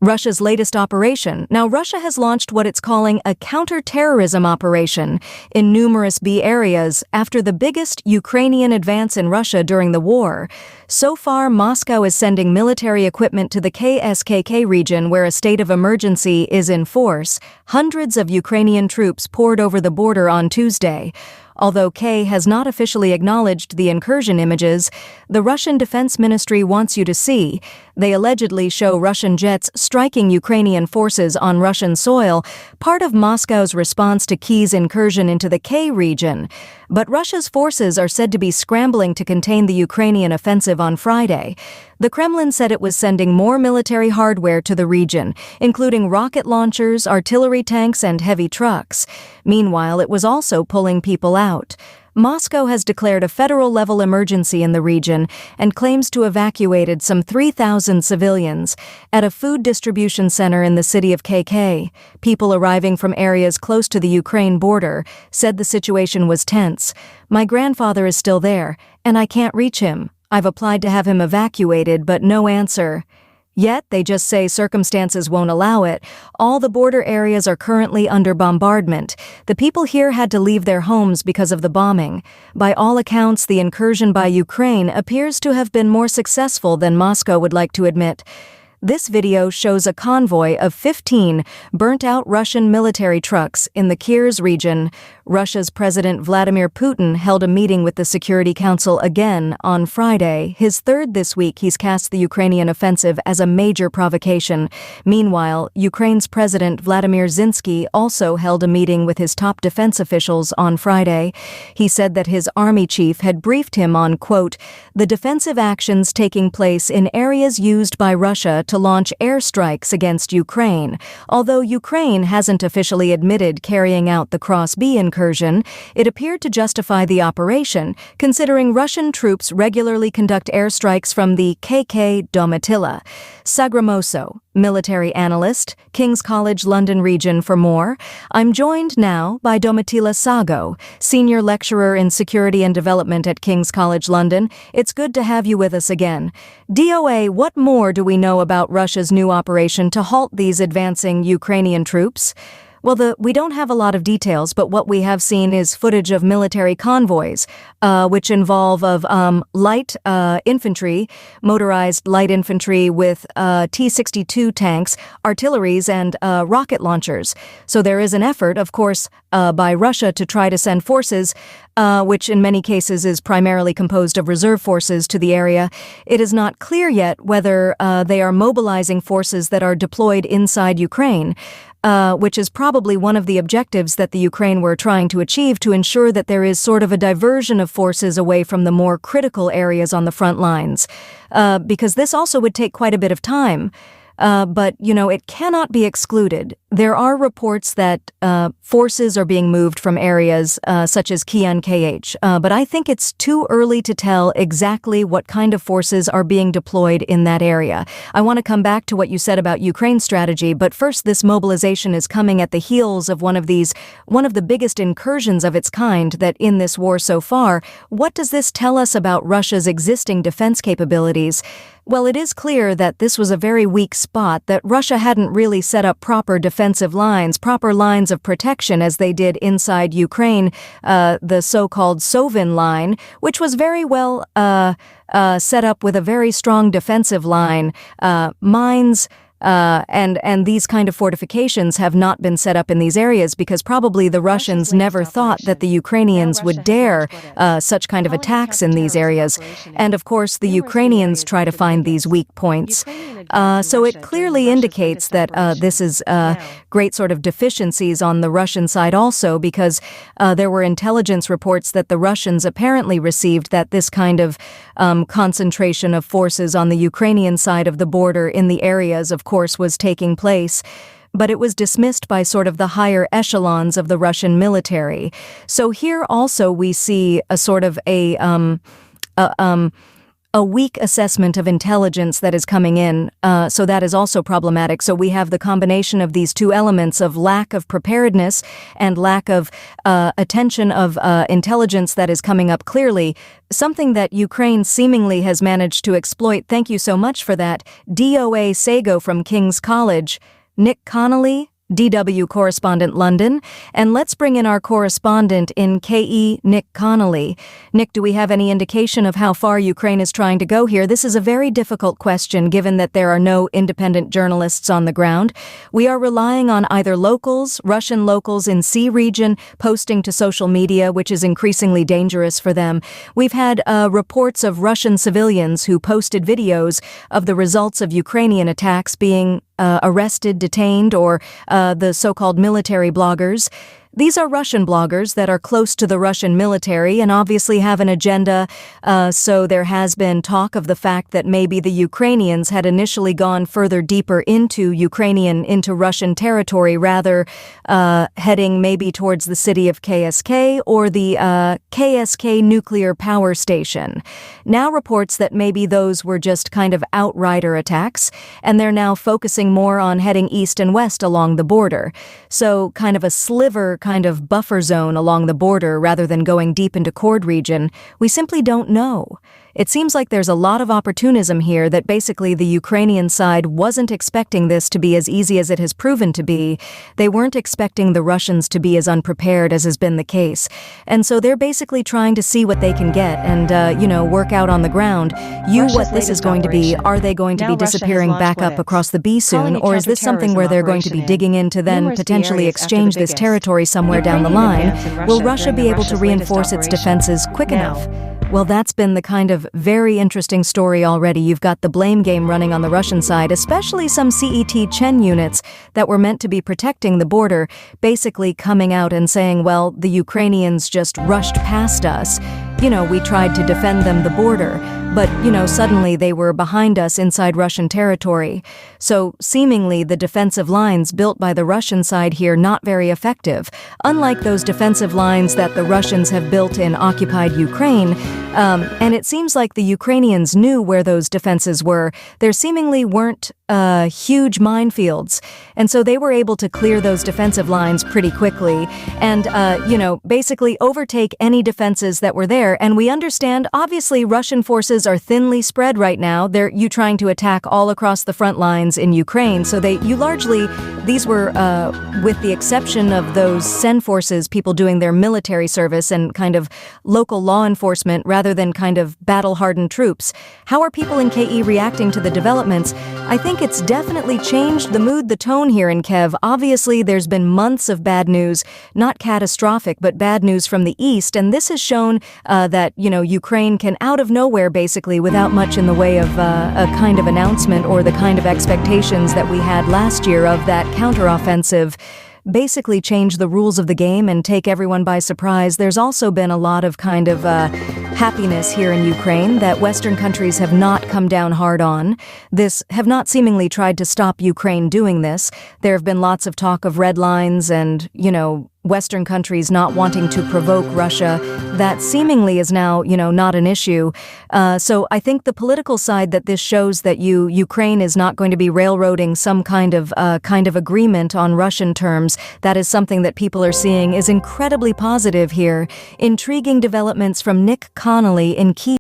Russia's latest operation. Now, Russia has launched what it's calling a counter-terrorism operation in numerous B areas after the biggest Ukrainian advance in Russia during the war. So far, Moscow is sending military equipment to the KSKK region where a state of emergency is in force. Hundreds of Ukrainian troops poured over the border on Tuesday. Although K has not officially acknowledged the incursion images, the Russian Defense Ministry wants you to see. They allegedly show Russian jets striking Ukrainian forces on Russian soil, part of Moscow's response to Kyiev's incursion into the K region. But Russia's forces are said to be scrambling to contain the Ukrainian offensive on Friday. The Kremlin said it was sending more military hardware to the region, including rocket launchers, artillery tanks, and heavy trucks. Meanwhile, it was also pulling people out. Moscow has declared a federal-level emergency in the region and claims to have evacuated some 3,000 civilians at a food distribution center in the city of KK. People arriving from areas close to the Ukraine border said the situation was tense. "My grandfather is still there, and I can't reach him. I've applied to have him evacuated, but no answer." Yet, they just say circumstances won't allow it. All the border areas are currently under bombardment. The people here had to leave their homes because of the bombing. By all accounts, the incursion by Ukraine appears to have been more successful than Moscow would like to admit. This video shows a convoy of 15 burnt-out Russian military trucks in the Kursk region. Russia's President Vladimir Putin held a meeting with the Security Council again on Friday. His third this week. He's cast the Ukrainian offensive as a major provocation. Meanwhile, Ukraine's President Vladimir Zelensky also held a meeting with his top defense officials on Friday. He said that his army chief had briefed him on, quote, the defensive actions taking place in areas used by Russia to launch airstrikes against Ukraine. Although Ukraine hasn't officially admitted carrying out the Cross-B incursion, it appeared to justify the operation, considering Russian troops regularly conduct airstrikes from the KK Domitilla. Sagramoso, military analyst, King's College London region for more. I'm joined now by Domitilla Sago, senior lecturer in security and development at King's College London. It's good to have you with us again. DOA, what more do we know about Russia's new operation to halt these advancing Ukrainian troops? Well, we don't have a lot of details, but what we have seen is footage of military convoys, which involve light infantry, motorized light infantry with T-62 tanks, artilleries, and rocket launchers. So there is an effort, of course, by Russia to try to send forces, which in many cases is primarily composed of reserve forces, to the area. It is not clear yet whether they are mobilizing forces that are deployed inside Ukraine, which is probably one of the objectives that the Ukraine were trying to achieve, to ensure that there is sort of a diversion of forces away from the more critical areas on the front lines, because this also would take quite a bit of time. But, it cannot be excluded. There are reports that forces are being moved from areas such as Kyiv KH, but I think it's too early to tell exactly what kind of forces are being deployed in that area. I want to come back to what you said about Ukraine's strategy, but first, this mobilization is coming at the heels of one of the biggest incursions of its kind that in this war so far. What does this tell us about Russia's existing defense capabilities? Well, it is clear that this was a very weak spot, that Russia hadn't really set up proper defensive lines, proper lines of protection as they did inside Ukraine, the so-called Sovin line, which was very well set up with a very strong defensive line, mines, and these kind of fortifications have not been set up in these areas because probably the Russians never thought that the Ukrainians would dare such kind of attacks in these areas. And of course, the Ukrainians try to find these weak points. So it clearly indicates that this is great sort of deficiencies on the Russian side also, because there were intelligence reports that the Russians apparently received that this kind of concentration of forces on the Ukrainian side of the border in the areas, of course, was taking place, but it was dismissed by sort of the higher echelons of the Russian military. So here also we see a sort of a weak assessment of intelligence that is coming in, so that is also problematic. So we have the combination of these two elements of lack of preparedness and lack of attention of intelligence that is coming up clearly, something that Ukraine seemingly has managed to exploit. Thank you so much for that. DOA Sago from King's College, Nick Connolly, DW Correspondent London, and let's bring in our correspondent in KE, Nick Connolly. Nick, do we have any indication of how far Ukraine is trying to go here? This is a very difficult question given that there are no independent journalists on the ground. We are relying on either locals, Russian locals in C region, posting to social media, which is increasingly dangerous for them. We've had reports of Russian civilians who posted videos of the results of Ukrainian attacks being arrested, detained, or the so-called military bloggers. These are Russian bloggers that are close to the Russian military and obviously have an agenda, so there has been talk of the fact that maybe the Ukrainians had initially gone further deeper into Russian territory, rather heading maybe towards the city of KSK or the KSK nuclear power station. Now reports that maybe those were just kind of outrider attacks, and they're now focusing more on heading east and west along the border. So kind of a sliver, kind of buffer zone along the border rather than going deep into Kursk region. We simply don't know. It seems like there's a lot of opportunism here that basically the Ukrainian side wasn't expecting this to be as easy as it has proven to be. They weren't expecting the Russians to be as unprepared as has been the case. And so they're basically trying to see what they can get and, work out on the ground. What this is going to be. Are they going to be disappearing back up across the B soon, or is this something where they're going to be digging in to then potentially exchange this territory somewhere down the line? Will Russia be able to reinforce its defenses quick enough? Well, that's been the kind of very interesting story already. You've got the blame game running on the Russian side, especially some CET-Chen units that were meant to be protecting the border, basically coming out and saying, well, the Ukrainians just rushed past us. We tried to defend them the border, but, suddenly they were behind us inside Russian territory. So seemingly the defensive lines built by the Russian side here not very effective. Unlike those defensive lines that the Russians have built in occupied Ukraine, and it seems like the Ukrainians knew where those defenses were. There seemingly weren't huge minefields, and so they were able to clear those defensive lines pretty quickly and, basically overtake any defenses that were there. And we understand, obviously, Russian forces are thinly spread right now. They're trying to attack all across the front lines in Ukraine. So these were, with the exception of those SEN forces, people doing their military service and kind of local law enforcement rather than kind of battle-hardened troops. How are people in KE reacting to the developments? I think it's definitely changed the mood, the tone here in Kiev. Obviously, there's been months of bad news, not catastrophic, but bad news from the east, and this has shown that, Ukraine can out of nowhere, basically, without much in the way of a kind of announcement or the kind of expectations that we had last year of that counteroffensive, basically change the rules of the game and take everyone by surprise. There's also been a lot of kind of happiness here in Ukraine that Western countries have not come down hard on. Have not seemingly tried to stop Ukraine doing this. There have been lots of talk of red lines and, Western countries not wanting to provoke Russia. That seemingly is now, not an issue. So I think the political side that this shows that Ukraine is not going to be railroading some kind of agreement on Russian terms. That is something that people are seeing is incredibly positive here. Intriguing developments from Nick Connolly in Kyiv.